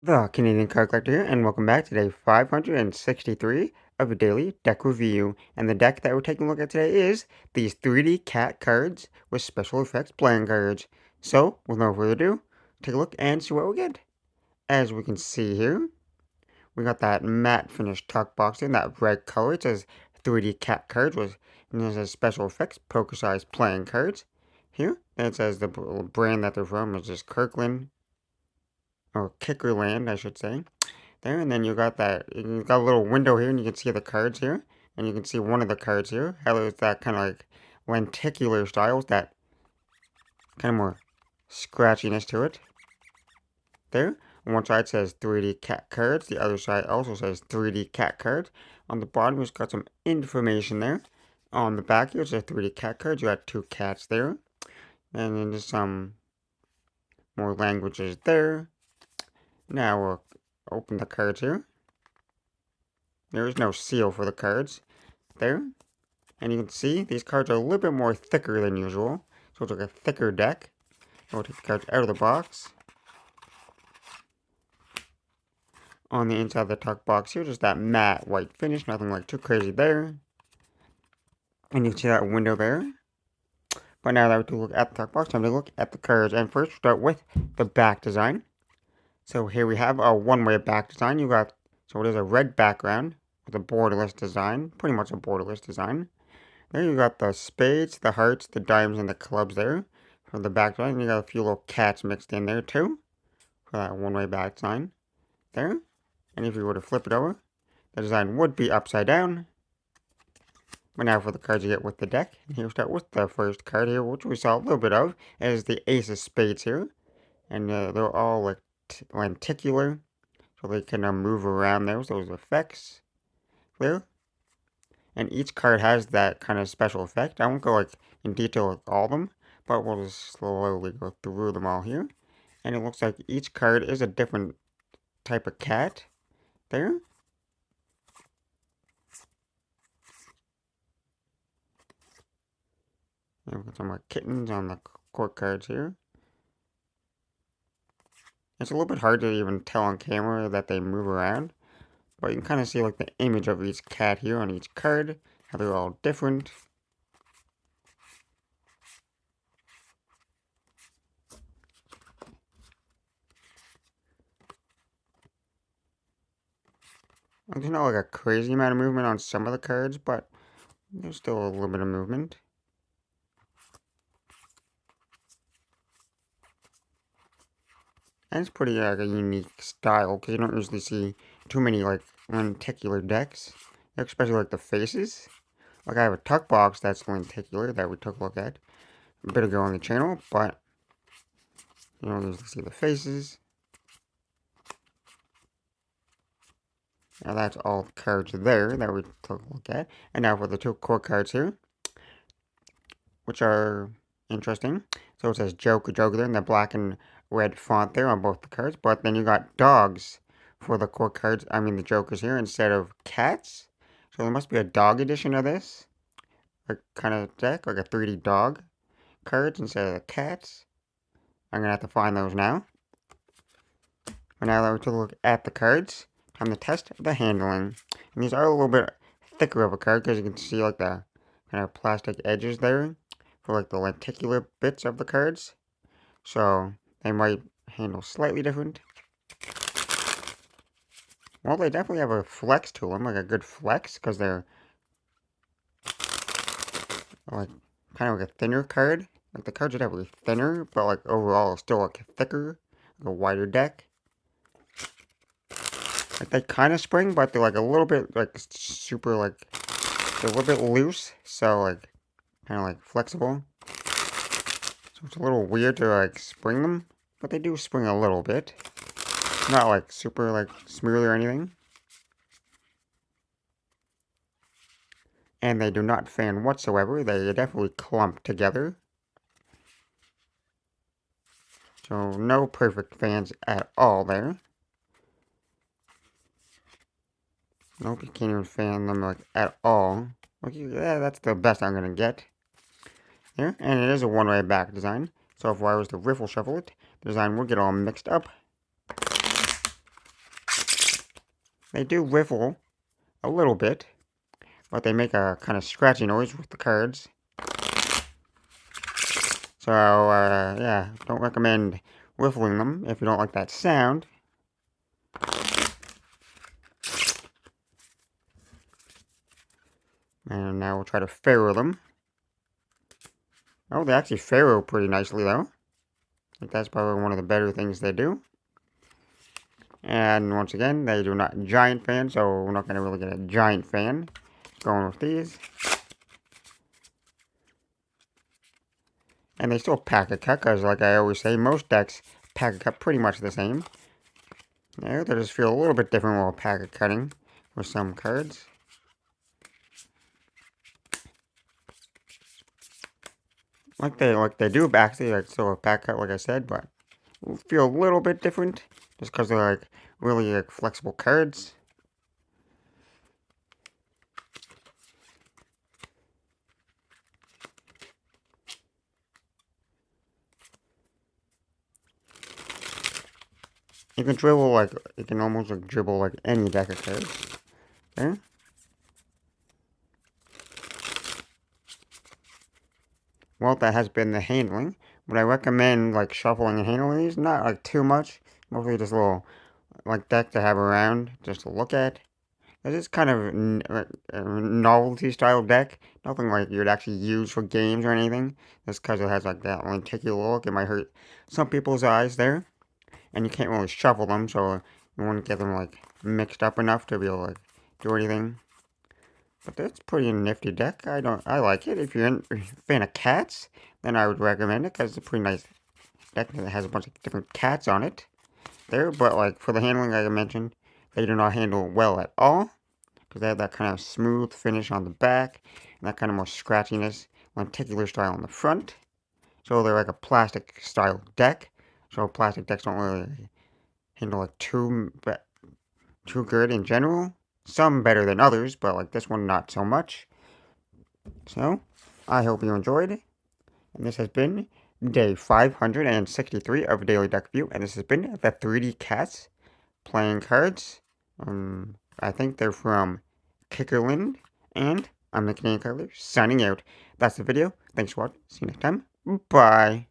The Canadian Card Collector here, and welcome back to day 563 of a daily deck review. And the deck that we're taking a look at today is these 3D cat cards with special effects playing cards. So, with no further ado, take a look and see what we get. As we can see here, we got that matte finish tuck box in that red color. It says 3D cat cards and it says special effects poker size playing cards. Here, and it says the brand that they're from is just Kirkland, or Kickerland, I should say. There, and then you got a little window here, and you can see the cards here, and you can see one of the cards here. How it's that kind of like lenticular styles, that kind of more scratchiness to it. There, on one side says 3D cat cards, the other side also says 3D cat cards. On the bottom, it's got some information there. On the back here, it says 3D cat cards. You got two cats there, and then there's some more languages there. Now we'll open the cards here. There is no seal for the cards there. And you can see these cards are a little bit more thicker than usual. So it's like a thicker deck. We'll take the cards out of the box. On the inside of the tuck box here, just that matte white finish. Nothing like too crazy there. And you can see that window there. But now that we look at the tuck box, time to look at the cards. And first, we'll start with the back design. So here we have a one-way back design. So it is a red background with a borderless design. Pretty much a borderless design. There you got the spades, the hearts, the diamonds, and the clubs there for the back design. And you got a few little cats mixed in there too for that one-way back design there. And if you were to flip it over, the design would be upside down. But now for the cards you get with the deck. And here we start with the first card here, which we saw a little bit of, is the Ace of Spades here. And they're all like lenticular, so they can move around those effects there. And each card has that kind of special effect. I won't go like in detail with all of them, but we'll just slowly go through them all here. And it looks like each card is a different type of cat there. And we've got some more kittens on the court cards here. It's a little bit hard to even tell on camera that they move around, but you can kind of see like the image of each cat here on each card, how they're all different. There's not like a crazy amount of movement on some of the cards, but there's still a little bit of movement. And it's pretty like a unique style, because you don't usually see too many like lenticular decks, especially like the faces. Like I have a tuck box that's lenticular that we took a look at a bit ago on the channel, but you don't usually see the faces. Now that's all cards there that we took a look at. And now for the two core cards here, which are interesting. So it says Joker there in the black and red font there on both the cards. But then you got dogs for the core cards. I mean the Jokers here instead of cats. So there must be a dog edition of this. Like kind of deck, like a 3D dog cards instead of the cats. I'm going to have to find those now. But now that we took a look at the cards, time to test the handling. And these are a little bit thicker of a card because you can see like the kind of plastic edges there for like the lenticular bits of the cards. So they might handle slightly different. Well, they definitely have a flex to them, like a good flex, because they're like kind of like a thinner card. Like the cards are definitely thinner, but like overall still like thicker, like a wider deck. Like they kind of spring, but they're like a little bit like super like they're a little bit loose, so like kind of like flexible. So it's a little weird to like spring them, but they do spring a little bit. Not like super like smooth or anything. And they do not fan whatsoever. They definitely clump together. So no perfect fans at all there. Nope, you can't even fan them like at all. Okay, yeah, that's the best I'm gonna get. Here, and it is a one-way back design. So if I was to riffle shuffle it, the design would get all mixed up. They do riffle a little bit, but they make a kind of scratchy noise with the cards. So, yeah, don't recommend riffling them if you don't like that sound. And now we'll try to faro them. Oh, they actually faro pretty nicely, though. I think that's probably one of the better things they do. And once again, they do not giant fan, so we're not going to really get a giant fan going with these. And they still pack a cut, because like I always say, most decks pack a cut pretty much the same. Yeah, they just feel a little bit different while pack a cutting with some cards. Like they do actually, like still a pack cut, like I said, but feel a little bit different just because they're like really like flexible cards. You can dribble like you can almost like dribble like any deck of cards. There. Well, that has been the handling. Would I recommend like shuffling and handling these? Not like too much. Mostly just a little like deck to have around just to look at. This is kind of a novelty style deck. Nothing like you'd actually use for games or anything. Just because it has like that lenticular look, it might hurt some people's eyes there. And you can't really shuffle them, so you won't get them like mixed up enough to be able to like, do anything. But that's pretty nifty deck. I like it. If you're a fan of cats, then I would recommend it because it's a pretty nice deck that has a bunch of different cats on it. There, but like for the handling, like I mentioned, they do not handle well at all because they have that kind of smooth finish on the back and that kind of more scratchiness, lenticular style on the front. So they're like a plastic style deck. So plastic decks don't really handle it too good in general. Some better than others, but like this one, not so much. So, I hope you enjoyed, and this has been day 563 of Daily Deck View, and this has been the 3D Cats playing cards. I think they're from Kickerland, and I'm the Canadian Color signing out. That's the video. Thanks for watching. See you next time. Bye.